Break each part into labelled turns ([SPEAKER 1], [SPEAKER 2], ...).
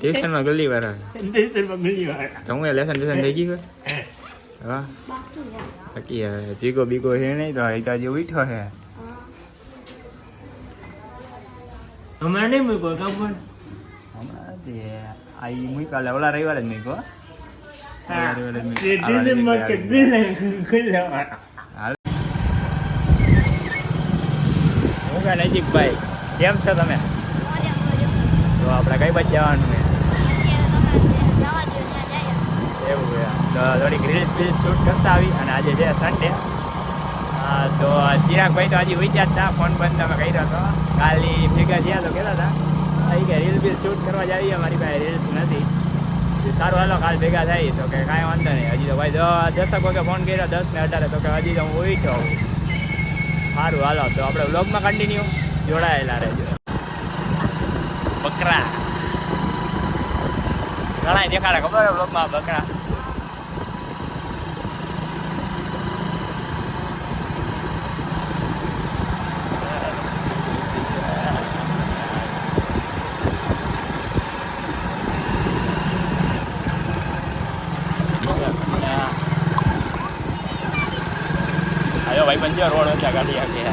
[SPEAKER 1] ટ્યુશનમાં ગલી વાળા
[SPEAKER 2] ટ્યુશનમાં ગલી વાળા
[SPEAKER 1] તો હું લેસન થઈ ગયું હા બાકી જીગો બીગો છે નહીં તો એ તો હજી ઉઠ્યો છે
[SPEAKER 2] હમણાં નહીં મૂકો કાપડ
[SPEAKER 1] હમણાં જે આ મૂક્યા ઓલા રવિવારે જ મૂક્યો
[SPEAKER 2] ટ્યુશનમાં કેટલી ખુલ્લા
[SPEAKER 1] હું કે નજીકભાઈ કેમ છો તમે તો આપણે કઈ બાજુ જવાનું છે એવું છે તો થોડીક રીલ્સ બીલ્સ શૂટ કરતા આવી અને આજે છે સન્ડે હા તો ચિરાગભાઈ તો હજી વિચાર હતા ફોન બંધ તમે કર્યો હતો કાલની ભેગા થયા તો કહેતા હતા એ કે રીલ બીલ શૂટ કરવા જઈએ મારી પાસે રીલ્સ નથી સારું હાલો કાલ ભેગા થાય તો કે કાંઈ વાંધો નહીં હજી તો ભાઈ 10 વાગે ફોન કર્યો 10 ને 18 તો કે હજી તો હું ઉઠ્યો સારું હાલો તો આપણે વ્લોગમાં કન્ટિન્યુ જોડાયેલા રહેજો બકરા ઘણા દેખાડે ખબર હે વ્લોગમાં બકરા આયો ભાઈ બંજો રોડ હતા ગાડી આખી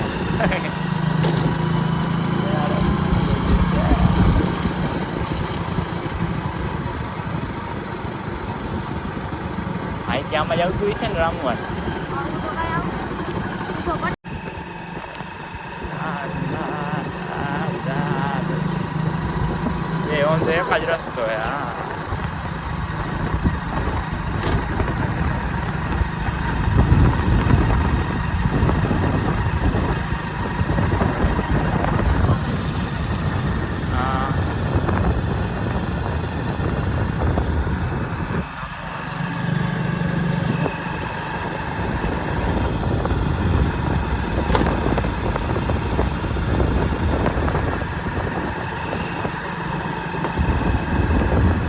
[SPEAKER 1] આઈ ક્યાંમાં આવતું હશે ને રામવન એ ઓમ તો એક જ રસ્તો હે હા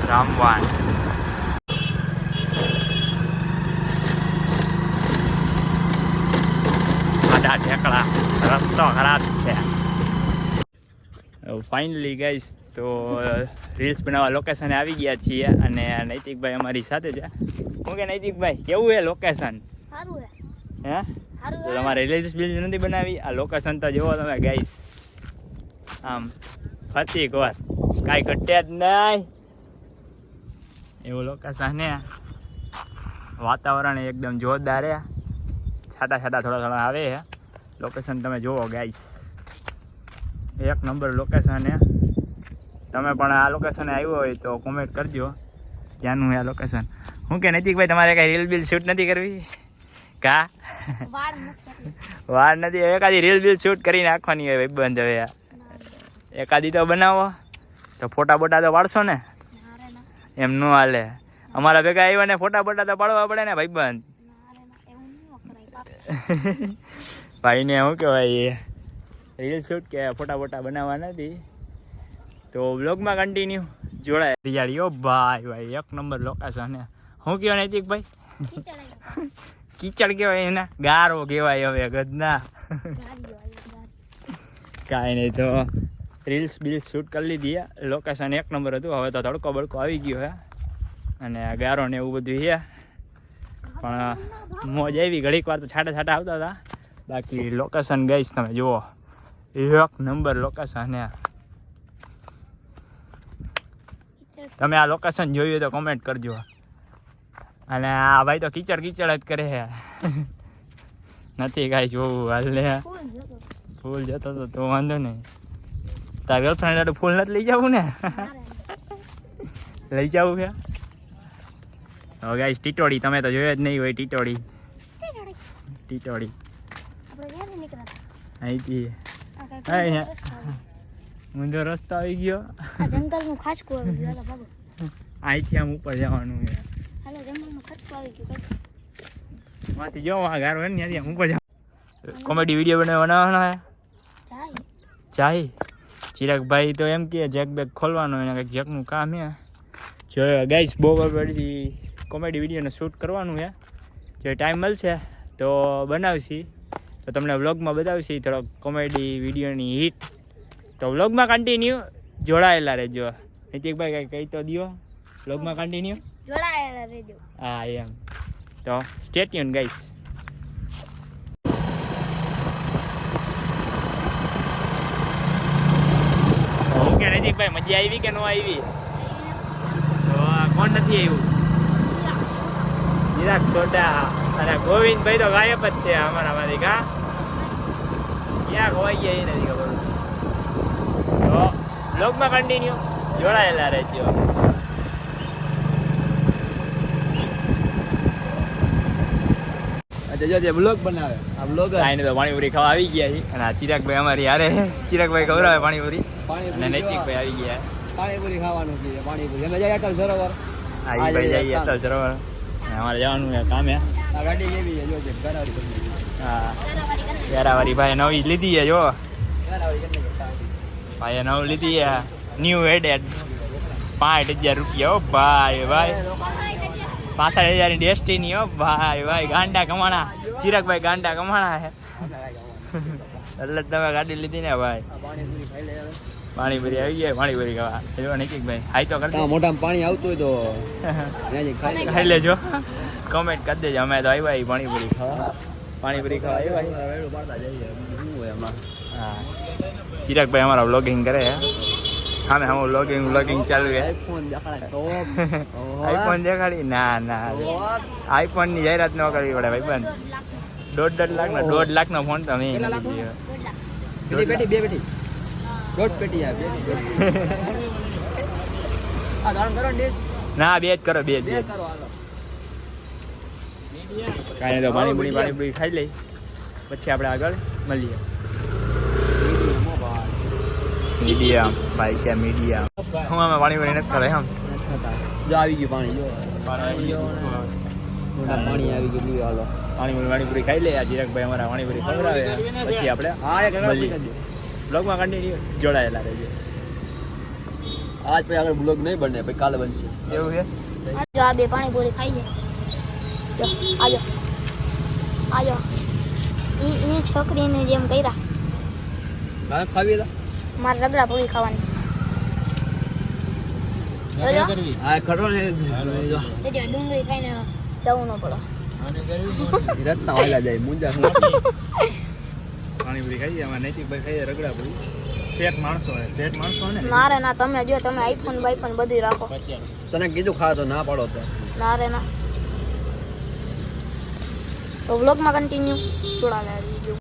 [SPEAKER 1] રામવાન આડા ઢેકડા રસ્તો ખરાબ છે ફાઇનલી ગાઈસ તો રીલ્સ બનાવવા લોકેશને આવી ગયા છીએ અને નૈતિકભાઈ અમારી સાથે છે શું કે નૈતિકભાઈ કેવું છે લોકેશન
[SPEAKER 3] સારું
[SPEAKER 1] હે તો તમારે રીલ્સ બિલ્સ નથી બનાવી આ લોકેશન તો જુઓ તમે ગાઈસ આમ ફતી કોર કાંઈ ઘટે જ નહીં એવું લોકેશન ને વાતાવરણ એકદમ જોરદાર છે છાટા છાટા થોડા થોડા આવે છે લોકેશન તમે જુઓ ગાઈસ એક નંબર લોકેશન છે તમે પણ આ લોકેશને આવ્યો હોય તો કોમેન્ટ કરજો ક્યાંનું છે આ લોકેશન શું કે નૈતિકભાઈ તમારે કાંઈ રીલ બિલ શૂટ નથી કરવી કા વાર નથી એકાદી રીલ બિલ શૂટ કરી નાખવાની હોય ભાઈબંધ હવે એકાદી તો બનાવો તો ફોટા બોટા તો પાડશો ને એમ ન હાલે અમારા ભેગા આવ્યા ને ફોટા બોટા તો પાડવા પડે ને ભાઈબંધ ભાઈને શું કહેવાય રીલ શૂટ કે ફોટા બોટા બનાવવા નથી તો વ્લોગમાં કન્ટિન્યુ જોડાય રિયાળીઓ ભાઈ ભાઈ એક નંબર લોકેશન હે શું કહેવાય નૈતિકભાઈ કીચડ કહેવાય એના ગારો કહેવાય હવે ગદના કાંઈ નહીં તો રીલ્સ બીલ્સ શૂટ કરી લીધી લોકેશન એક નંબર હતું હવે તો તડકો બડકો આવી ગયો હે અને ગારો ને એવું બધું છે પણ મોજ આવી ઘડીક વાર તો છાટા છાટા આવતા હતા બાકી લોકેશન ગઈશ તમે જુઓ એક નંબર લોકેશન હે તમે આ લોકેશન જોયું તો કોમેન્ટ કરજો અને આ ભાઈ તો કીચડ કીચડ જ કરે છે નથી કાંઈ જોવું હાલ ને ફૂલ જતો હતો તો વાંધો નહીં તાર ગર્લફ્રેન્ડ ફૂલ નથી લઈ જવું ને લઈ જવું છે હવે ગાઈસ ટીટોડી તમે તો જોયો જ નહીં હોય ટીટોડી અહીંથી ઊંધો રસ્તો આવી ગયો
[SPEAKER 3] જંગલનું ખાસકું આવી ગયું બાબુ
[SPEAKER 1] અહીંથી આમ ઉપર જવાનું છે
[SPEAKER 3] હાલો જંગલનું ખાસકું આવી ગયું
[SPEAKER 1] માંથી જો આ ગારો હે ને ત્યાંથી આમ ઉપર જાવ કોમેડી વિડીયો બનાવવાનો હે જાય ચિરાગભાઈ તો એમ કે જેક બેગ ખોલવાનો એને કંઈક જેકનું કામ છે જો ગાઈસ બહુ બધી કોમેડી વિડીયોને શૂટ કરવાનું છે જો ટાઈમ મળશે તો બનાવશી તો તમને વ્લોગમાં બતાવશી થોડોક કોમેડી વિડીયોની હિટ તો વ્લોગમાં કન્ટિન્યુ જોડાયેલા રહેજો નૈતિકભાઈ કઈ કહી તો દિયો બ્લોગમાં કન્ટિન્યુ.
[SPEAKER 3] જોડાયેલા રહેજો.
[SPEAKER 1] હા એમ તો સ્ટે ટ્યુન ગાઈસ. ઓકે નૈતિકભાઈ મજા આવી કે ન આવી? તો કોણ નથી આવ્યું? ચિરાગ સોઢા અને ગોવિંદભાઈ તો ગાયબ જ છે અમારામાંથી. કા ક્યાં ખોવાઈ ગયા એ નથી ખબર. તો બ્લોગમાં કન્ટિન્યુ જોડાયેલા રહેજો.
[SPEAKER 2] બ્લોગ બનાવે આ બ્લોગ
[SPEAKER 1] આઈને તો પાણીપુરી ખાવા આવી ગયા છે અને આ ચિરાગભાઈ અમારી હારે ચિરાગભાઈ ખવડાવે પાણીપુરી અને નૈતિકભાઈ આવી ગયા.
[SPEAKER 2] પાણીપુરી ખાવાનું છે પાણીપુરી અમે જાય અટલ સરોવર
[SPEAKER 1] આ ઈ ભાઈ જઈએ અટલ સરોવર. અને અમારે જવાનું છે કામે.
[SPEAKER 2] આ ગાડી કેવી છે જો કે ઘરાડી કરી
[SPEAKER 1] હા યારાવાળી ભાઈ નવી લીધી છે જો.
[SPEAKER 2] ઘરાડી કરી નાખી.
[SPEAKER 1] ભાઈએ નવ લીધી છે ન્યૂ એડેડ 5000 રૂપિયા. ઓ ભાઈ ભાઈ 65,000 ની ડેસ્ટિની. ઓ ભાઈ ભાઈ ગાંડા કમાણા ચિરાગભાઈ ગાંડા કમાણા છે એટલે તમે ગાડી લીધી ને ભાઈ.
[SPEAKER 2] પાણીપુરી ખાઈ લે હવે.
[SPEAKER 1] પાણીપુરી આવી ગયા પાણીપુરી ખાવા જો નૈતિકભાઈ હાઈ તો કરી
[SPEAKER 2] મોઢામાં પાણી આવતું હોય તો ત્યાંથી ખાઈ લે.
[SPEAKER 1] ખાઈ લેજો કમેન્ટ કરી દેજો. અમે તો આવ્યા પાણીપુરી ખાવા. પાણીપુરી ખાવા આવ્યા.
[SPEAKER 2] વેડું પાડતા જઈએ શું હોય એમાં.
[SPEAKER 1] હા ચિરાગભાઈ અમારા વ્લોગિંગ કરે છે. હા મેં વ્લોગિંગ ચાલુ છે.
[SPEAKER 2] આઈફોન દેખાડે તો
[SPEAKER 1] આઈફોન દેખાડી? ના ના આઈફોન ની જાહેરાત ન કરવી પડે ભાઈ પણ 1.5 લાખ નો 1.5 લાખ નો ફોન તો મેં
[SPEAKER 2] કેટલા લાખનો?
[SPEAKER 1] લીધો.
[SPEAKER 2] પેટી પેટી બે પેટી દોઢ પેટી આ બે આ ગાણ કરો ને ડીશ
[SPEAKER 1] ના બે જ કરો બે જ
[SPEAKER 2] બે કરો હાલો.
[SPEAKER 1] કાંઈ તો પાણીપુરી ખાઈ લઈ પછી આપણે આગળ મળીએ. મીડિયમ ભાઈ કે મીડિયમ હું અમે પાણીપુરી નથી કરે એમ.
[SPEAKER 2] જો આવી ગયું પાણી જો પાણી આવી ગયું લીધું હાલો.
[SPEAKER 1] પાણીપુરી ખાઈ લે. આ ચિરાગભાઈ અમારા પાણીપુરી ખવડાવે પછી આપણે
[SPEAKER 2] હા એક આગળ
[SPEAKER 1] મળીએ.
[SPEAKER 2] કરજો.
[SPEAKER 1] બ્લોગમાં કન્ટિન્યુ જોડાયેલા રહેજો.
[SPEAKER 2] આજ પછી આગળ બ્લોગ નહીં બને પછી કાલે બનશે.
[SPEAKER 1] એવું છે?
[SPEAKER 3] જો આ બે પાણીપુરી ખાઈ છે. જો આજો આજો ઈ છોકરીને જેમ કર્યા
[SPEAKER 2] હા ખાવી લા
[SPEAKER 3] મારે રગડા પૂરી ખાવાની. જોજો
[SPEAKER 2] હા ખરો ને જો
[SPEAKER 3] જોજો ડુંગળી ખાઈને જવું ન પડે.
[SPEAKER 2] રસ્તા વાળા જાય મુંજા શું
[SPEAKER 1] પાણીપુરી ખાઈએ અમારે નૈતિકભાઈ ખાઈએ રગડા પૂરી. શેઠ માણસો ને
[SPEAKER 3] ના રે ના તમે જો તમે આઈફોન બાઈફોન બધું રાખો.
[SPEAKER 2] તને કીધું ખા તો ના પાડો તો
[SPEAKER 3] ના રે ના તો વ્લોગમાં કન્ટિન્યુ જોડાયેલા રહેજો.